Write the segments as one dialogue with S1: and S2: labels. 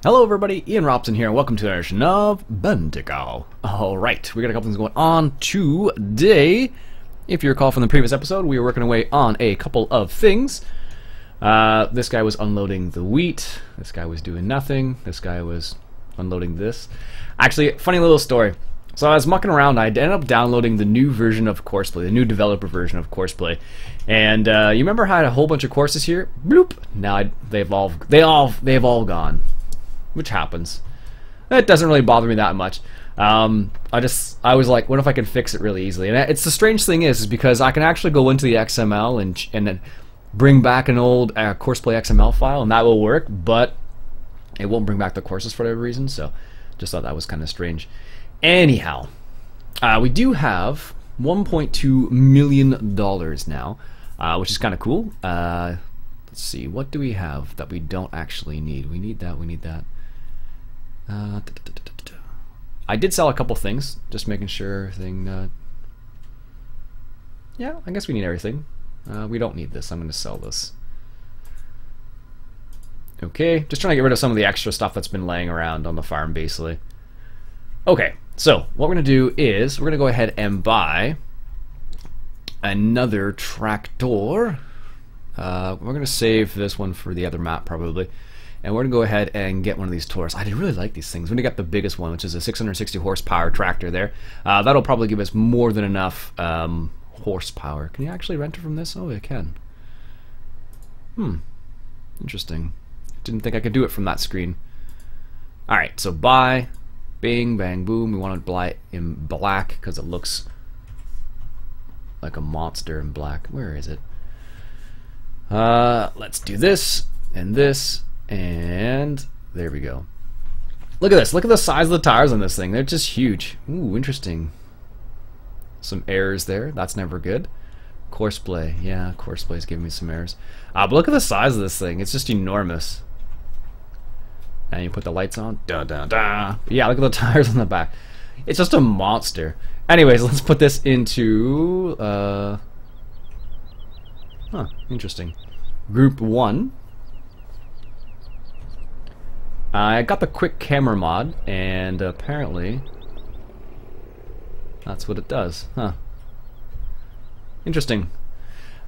S1: Hello everybody, Iain Robson here, and welcome to our edition of Banktikow. Alright, we got a couple things going on today. If you recall from the previous episode, we were working away on a couple of things. This guy was unloading the wheat, this guy was doing nothing, this guy was unloading this. Actually, funny little story. So I was mucking around, I ended up downloading the new version of Courseplay, the new developer version of Courseplay. And you remember how I had a whole bunch of courses here? Bloop! Now they've all gone. Which happens. It doesn't really bother me that much. I was like, what if I could fix it really easily? And it's the strange thing is because I can actually go into the XML and then bring back an old Courseplay XML file, and that will work, but it won't bring back the courses for whatever reason. So, just thought that was kind of strange. Anyhow, we do have $1.2 million now, which is kind of cool. Let's see, what do we have that we don't actually need? We need that. We need that. I did sell a couple things, just making sure everything. Yeah, I guess we need everything. We don't need this. I'm going to sell this. Okay, just trying to get rid of some of the extra stuff that's been laying around on the farm, basically. Okay, so what we're going to do is we're going to go ahead and buy another tractor. We're going to save this one for the other map, probably. And we're going to go ahead and get one of these Taurus. I really like these things. We're going to get the biggest one, which is a 660 horsepower tractor there. That'll probably give us more than enough horsepower. Can you actually rent it from this? Oh, you can. Interesting. Didn't think I could do it from that screen. Alright, so buy. Bing, bang, boom. We want to buy it in black because it looks like a monster in black. Where is it? Let's do this and this. And there we go. Look at this. Look at the size of the tires on this thing. They're just huge. Ooh, interesting. Some errors there. That's never good. Courseplay. Yeah, Courseplay is giving me some errors. But look at the size of this thing. It's just enormous. And you put the lights on. Da da da. But yeah, look at the tires on the back. It's just a monster. Anyways, let's put this into interesting. Group 1. I got the quick camera mod, and apparently that's what it does. Huh. Interesting.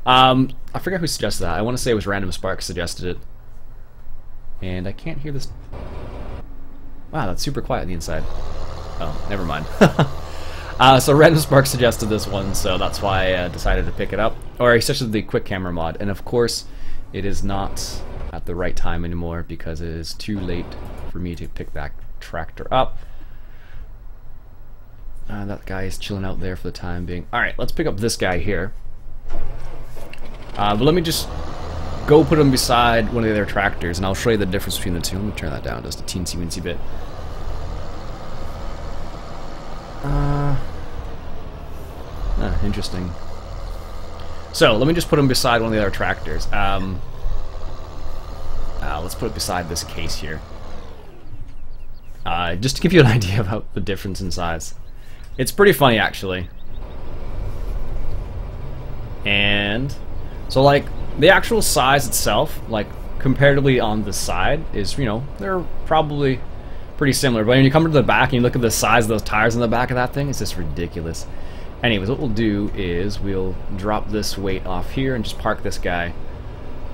S1: I forget who suggested that. I want to say it was Random Spark suggested it. And I can't hear this. Wow, that's super quiet on the inside. Oh, never mind. So Random Spark suggested this one, so that's why I decided to pick it up. Or he suggested the quick camera mod, and of course it is not at the right time anymore because it is too late for me to pick that tractor up. That guy is chilling out there for the time being. Alright, let's pick up this guy here. But let me just go put him beside one of the other tractors and I'll show you the difference between the two. Let me turn that down just a teensy weensy bit. Interesting. So, let me just put him beside one of the other tractors. Let's put it beside this case here. Just to give you an idea about the difference in size. It's pretty funny, actually. And so, like, the actual size itself, like, comparatively on the side is, you know, they're probably pretty similar. But when you come to the back and you look at the size of those tires on the back of that thing, it's just ridiculous. Anyways, what we'll do is we'll drop this weight off here and just park this guy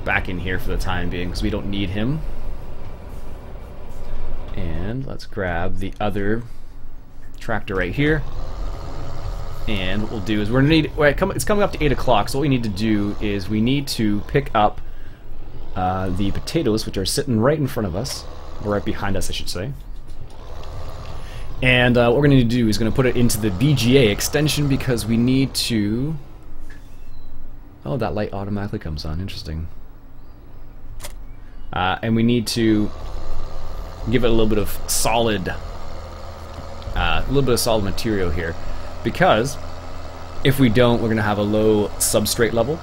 S1: back in here for the time being because we don't need him. And let's grab the other tractor right here. And what we'll do is we're gonna need. It's coming up to 8 o'clock, so what we need to do is we need to pick up the potatoes, which are sitting right in front of us, or right behind us, I should say. And what we're going to do is going to put it into the VGA extension because we need to. Oh, that light automatically comes on. Interesting. And we need to give it a little bit of solid, material here, because if we don't, we're going to have a low substrate level,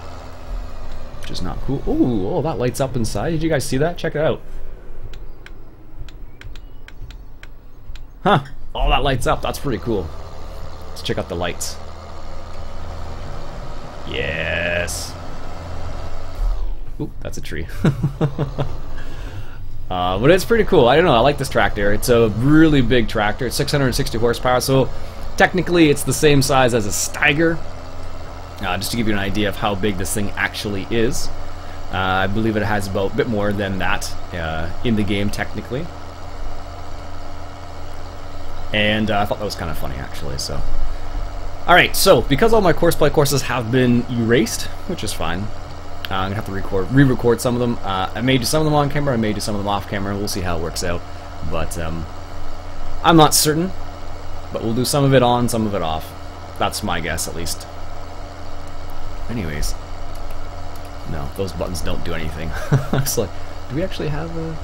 S1: which is not cool. Ooh, oh, that lights up inside. Did you guys see that? Check it out. Huh. Oh, that lights up. That's pretty cool. Let's check out the lights. Yes. Ooh, that's a tree. But it's pretty cool. I don't know, I like this tractor. It's a really big tractor. It's 660 horsepower, so technically it's the same size as a Steiger. Just to give you an idea of how big this thing actually is. I believe it has about a bit more than that in the game, technically. And I thought that was kind of funny, actually. So, alright, so because all my courseplay courses have been erased, which is fine, I'm going to have to re-record some of them. I may do some of them on camera, I may do some of them off camera. We'll see how it works out. But I'm not certain. But we'll do some of it on, some of it off. That's my guess, at least. Anyways. No, those buttons don't do anything. I was like, do we actually have a...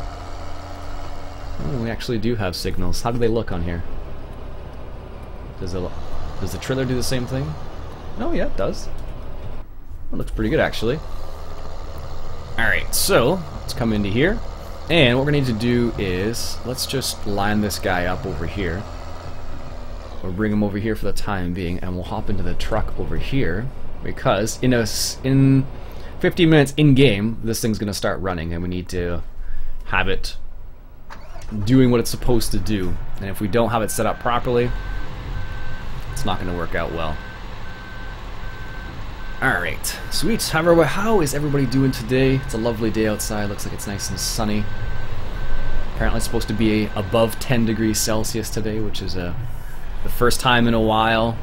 S1: Oh, we actually do have signals. How do they look on here? Does the trailer do the same thing? Oh yeah, it does. It looks pretty good, actually. Alright, so let's come into here. And what we're going to need to do is, let's just line this guy up over here. Or bring him over here for the time being, and we'll hop into the truck over here. Because in 15 minutes in-game, this thing's going to start running, and we need to have it doing what it's supposed to do. And if we don't have it set up properly, it's not going to work out well. Alright, sweet. How is everybody doing today? It's a lovely day outside. Looks like it's nice and sunny. Apparently it's supposed to be above 10 degrees Celsius today, which is the first time in a while.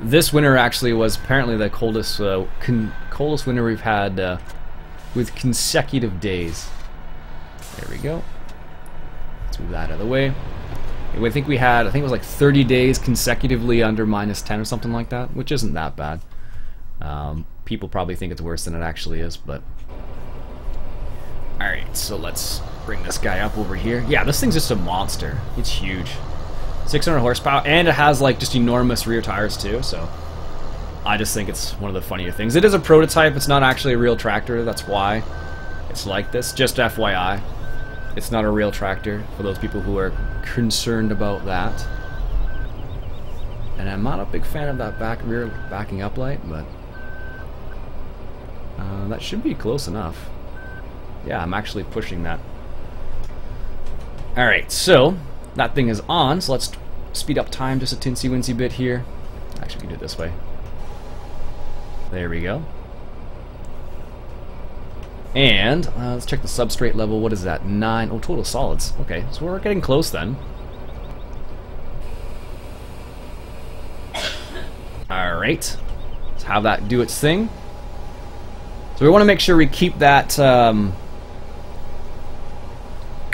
S1: This winter actually was apparently the coldest coldest winter we've had with consecutive days. There we go. Let's move that out of the way. I think it was like 30 days consecutively under -10 or something like that, which isn't that bad. People probably think it's worse than it actually is, but... Alright, so let's bring this guy up over here. Yeah, this thing's just a monster. It's huge. 600 horsepower, and it has like just enormous rear tires too, so I just think it's one of the funnier things. It is a prototype, it's not actually a real tractor, that's why it's like this. Just FYI, it's not a real tractor for those people who are concerned about that. And I'm not a big fan of that rear backing up light, but that should be close enough. Yeah, I'm actually pushing that. Alright, so that thing is on, so let's speed up time just a tinsy-wincy bit here. Actually, we can do it this way. There we go. And let's check the substrate level. What is that? 9. Oh, total solids. Okay, so we're getting close then. Alright. Let's have that do its thing. So we want to make sure we keep that... Oh,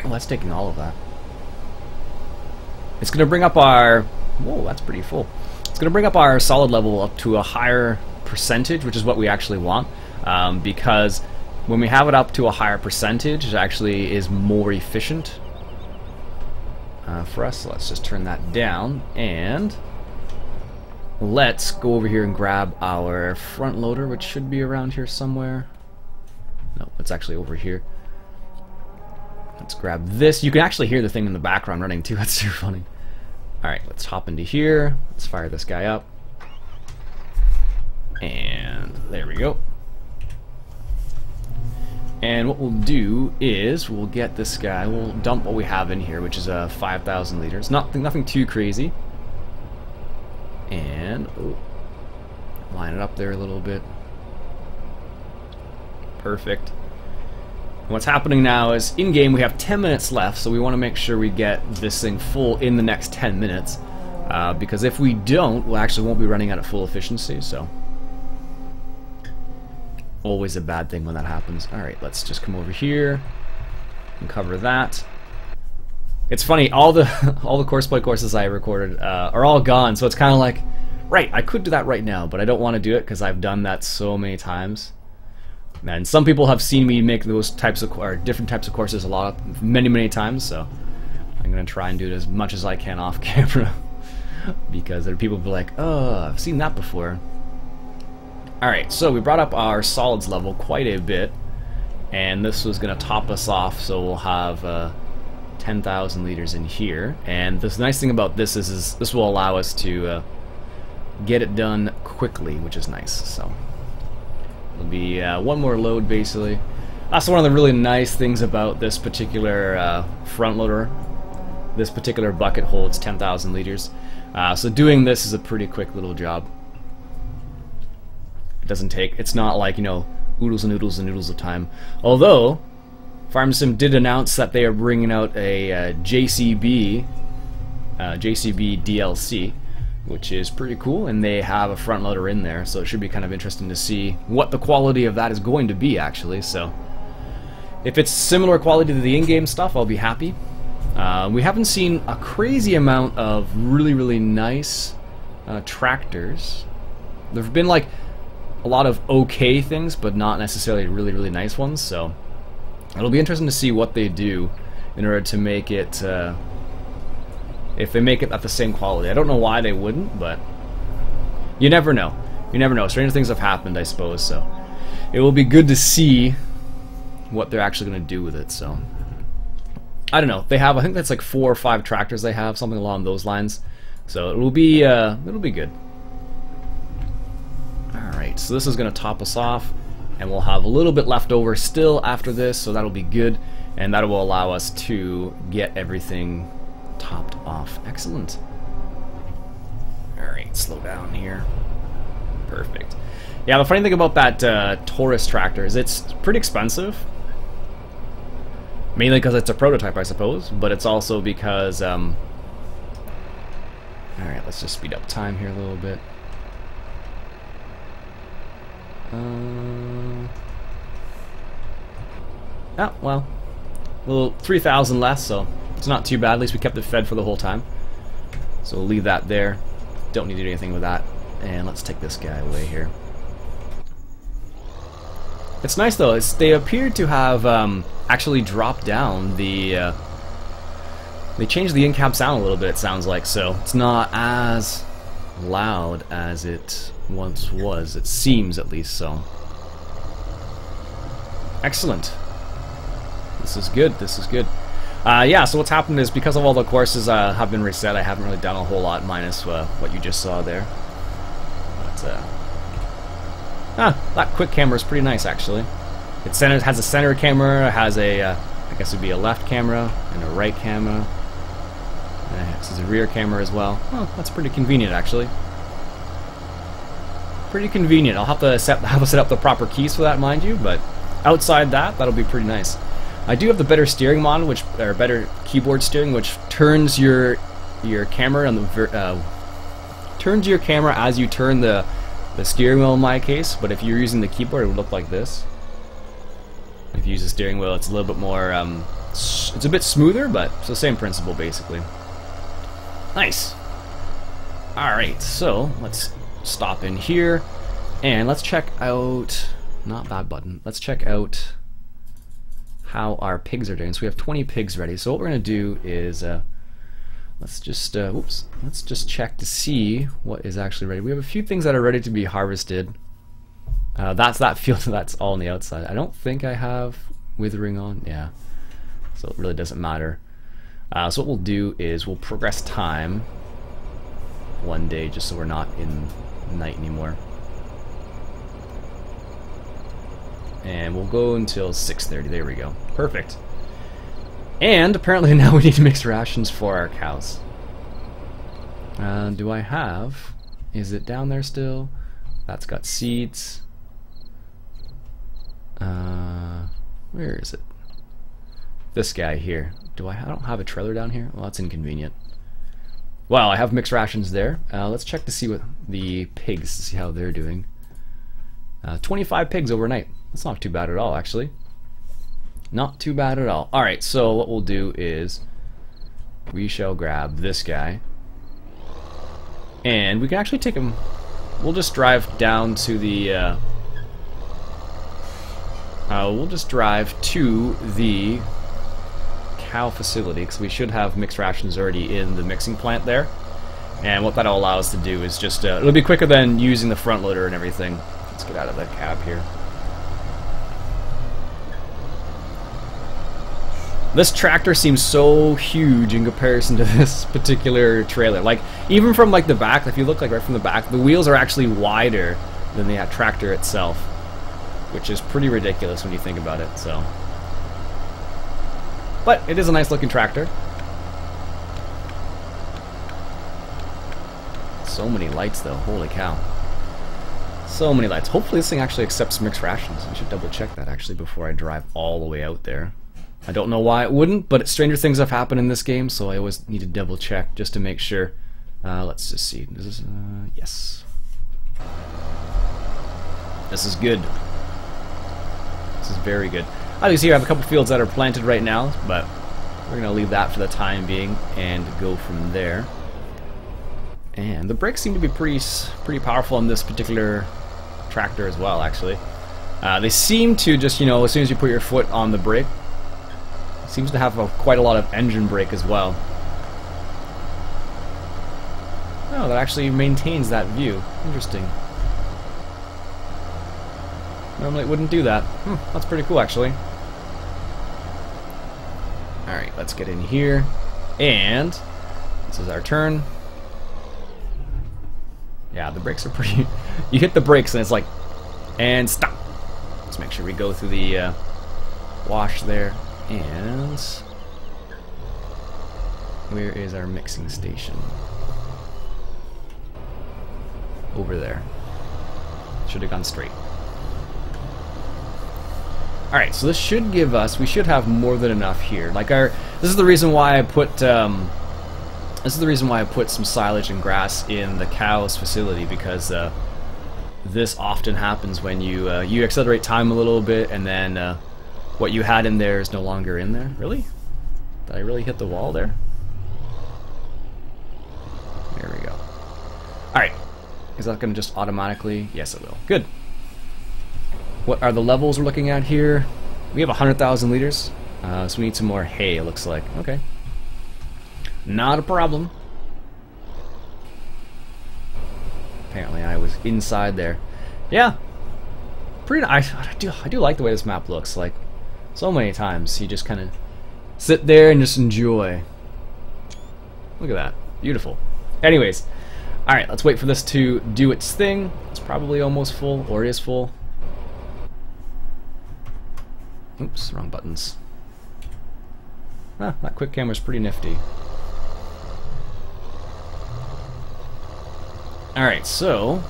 S1: that's taking all of that. It's going to bring up our... Whoa, that's pretty full. It's going to bring up our solid level up to a higher percentage, which is what we actually want. Because when we have it up to a higher percentage, it actually is more efficient for us. So let's just turn that down. And let's go over here and grab our front loader, which should be around here somewhere. No, it's actually over here. Let's grab this. You can actually hear the thing in the background running too. That's super funny. Alright, let's hop into here. Let's fire this guy up. And there we go. And what we'll do is we'll get this guy, we'll dump what we have in here, which is 5,000 liters. Nothing too crazy. And line it up there a little bit. Perfect. And what's happening now is in-game we have 10 minutes left, so we want to make sure we get this thing full in the next 10 minutes. Because if we don't, we actually won't be running at full efficiency, so... Always a bad thing when that happens. Alright, let's just come over here and cover that. It's funny, all the courseplay courses I recorded are all gone, so it's kind of like, right, I could do that right now, but I don't want to do it because I've done that so many times. And some people have seen me make those types of, or different types of courses many times, so I'm going to try and do it as much as I can off camera. Because there are people who be like, oh, I've seen that before. Alright, so we brought up our solids level quite a bit, and this was going to top us off, so we'll have 10,000 liters in here. And the nice thing about this is this will allow us to get it done quickly, which is nice. So it'll be one more load basically. That's one of the really nice things about this particular front loader. This particular bucket holds 10,000 liters. So doing this is a pretty quick little job. It doesn't take, it's not like, you know, oodles and oodles and oodles of time. Although, FarmSim did announce that they are bringing out a JCB DLC, which is pretty cool, and they have a front loader in there, so it should be kind of interesting to see what the quality of that is going to be, actually. So if it's similar quality to the in-game stuff, I'll be happy. We haven't seen a crazy amount of really nice tractors. There have been like a lot of okay things, but not necessarily really nice ones, so it'll be interesting to see what they do in order to make it, if they make it at the same quality. I don't know why they wouldn't, but you never know. You never know. Stranger things have happened, I suppose, so it will be good to see what they're actually going to do with it, so I don't know. They have, I think that's like 4 or 5 tractors they have, something along those lines, so it'll be good. Alright, so this is going to top us off, and we'll have a little bit left over still after this, so that'll be good, and that will allow us to get everything topped off. Excellent. Alright, slow down here. Perfect. Yeah, the funny thing about that Taurus tractor is it's pretty expensive. Mainly because it's a prototype, I suppose, but it's also because... Alright, let's just speed up time here a little bit. Oh, well, a little 3,000 less, so it's not too bad. At least we kept it fed for the whole time. So we'll leave that there. Don't need to do anything with that. And let's take this guy away here. It's nice though. They appear to have actually dropped down the. They changed the in-cab sound a little bit. It sounds like, so it's not as loud as it once was. It seems, at least, so. Excellent. This is good. This is good. Yeah, so what's happened is because of all the courses have been reset, I haven't really done a whole lot minus what you just saw there. But, that quick camera is pretty nice, actually. It has a center camera, it has a, I guess it would be a left camera, and a right camera. This is a rear camera as well. Oh, that's pretty convenient, actually. Pretty convenient. I'll have to set up the proper keys for that, mind you, but outside that, that'll be pretty nice. I do have the better steering model, or better keyboard steering, which turns your camera on the turns your camera as you turn the steering wheel in my case. But if you're using the keyboard, it would look like this. If you use the steering wheel, it's a little bit more. It's a bit smoother, but it's the same principle basically. Nice. All right, so let's stop in here, and let's check out. Not that button. Let's check out how our pigs are doing. So we have 20 pigs ready. So what we're going to do is let's just check to see what is actually ready. We have a few things that are ready to be harvested. That's that field that's all on the outside. I don't think I have withering on. Yeah. So it really doesn't matter. So what we'll do is we'll progress time 1 day just so we're not in night anymore. And we'll go until 6:30. There we go. Perfect. And apparently now we need to mix rations for our cows. Do I have... Is it down there still? That's got seeds. Where is it? This guy here. I don't have a trailer down here? Well, that's inconvenient. Well, I have mixed rations there. Let's check to see what the pigs, see how they're doing. 25 pigs overnight. That's not too bad at all, actually. Not too bad at all. Alright, so what we'll do is we shall grab this guy. And we can actually take him. We'll just drive down to the... we'll just drive to the cow facility, because we should have mixed rations already in the mixing plant there. And what that'll allow us to do is just... it'll be quicker than using the front loader and everything. Let's get out of that cab here. This tractor seems so huge in comparison to this particular trailer. Like, even from like the back, if you look like right from the back, the wheels are actually wider than the tractor itself. which is pretty ridiculous when you think about it. So, but it is a nice looking tractor. So many lights though, holy cow. So many lights. Hopefully this thing actually accepts mixed rations. I should double check that actually before I drive all the way out there. I don't know why it wouldn't, but stranger things have happened in this game, so I always need to double check just to make sure. Let's just see. This is, yes. This is good. This is very good. As you see, I have a couple fields that are planted right now, but we're going to leave that for the time being and go from there. And the brakes seem to be pretty powerful on this particular tractor as well, actually. They seem to just, you know, as soon as you put your foot on the brake, it seems to have quite a lot of engine brake as well. Oh, that actually maintains that view. Interesting. Normally it wouldn't do that. That's pretty cool, actually. Alright, let's get in here. And this is our turn. Yeah, the brakes are pretty... You hit the brakes and it's like... And stop! Let's make sure we go through the wash there. And... Where is our mixing station? Over there. Should have gone straight. Alright, so this should give us... We should have more than enough here. Like our... This is the reason why I put... This is the reason why I put some silage and grass in the cow's facility, because this often happens when you you accelerate time a little bit and then what you had in there is no longer in there. Really? Did I really hit the wall there? There we go. Alright. Is that going to just automatically... Yes, it will. Good. What are the levels we're looking at here? We have 100,000 liters, so we need some more hay, it looks like. Okay. Not a problem. Apparently I was inside there. Yeah. Pretty nice. I do like the way this map looks. Like, so many times you just kind of sit there and just enjoy. Look at that. Beautiful. Anyways. Alright, let's wait for this to do its thing. It's probably almost full, or is full. Oops, wrong buttons. Ah, that quick camera's pretty nifty. Alright, so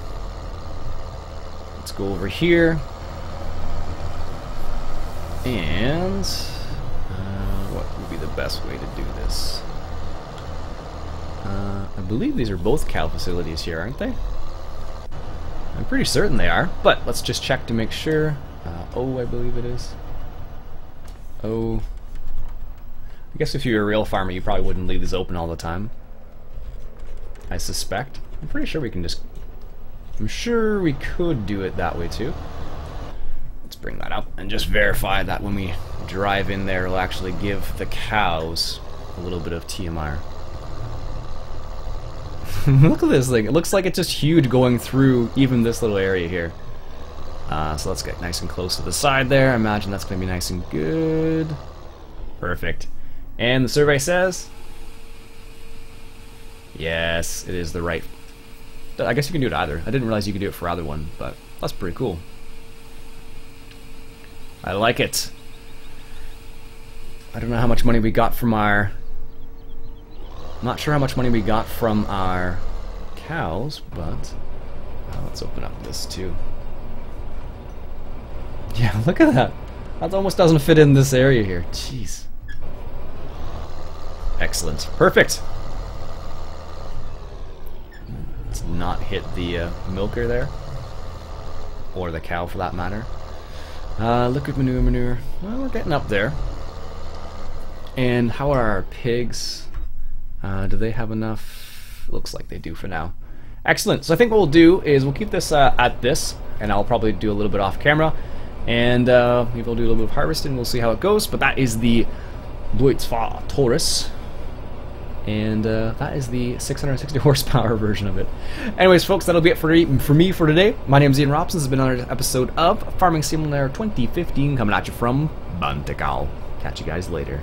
S1: let's go over here and what would be the best way to do this? I believe these are both cow facilities here, aren't they? I'm pretty certain they are, but let's just check to make sure. O, I believe it is. O. I guess if you were a real farmer, you probably wouldn't leave these open all the time. I suspect. I'm pretty sure we can just... I'm sure we could do it that way too. Let's bring that up and just verify that when we drive in there, it'll actually give the cows a little bit of TMR. Look at this thing. It looks like it's just huge going through even this little area here. So let's get nice and close to the side there. I imagine that's going to be nice and good. Perfect. And the survey says... Yes, it is the right... I guess you can do it either. I didn't realize you could do it for either one, but that's pretty cool. I like it. I don't know how much money we got from our... I'm not sure how much money we got from our cows, but... let's open up this too. Yeah, look at that. That almost doesn't fit in this area here. Jeez. Excellent. Perfect. Let's not hit the milker there. Or the cow for that matter. Liquid manure. Well, we're getting up there. And how are our pigs? Do they have enough? Looks like they do for now. Excellent. So I think what we'll do is we'll keep this at this, and I'll probably do a little bit off camera, and maybe we'll do a little bit of harvesting. We'll see how it goes. But that is the Deutz Taurus, and that is the 660 horsepower version of it. Anyways, folks, that'll be it for me for today. My name is Iain Robson. This has been another episode of Farming Simulator 2015, coming at you from Banktikow. Catch you guys later.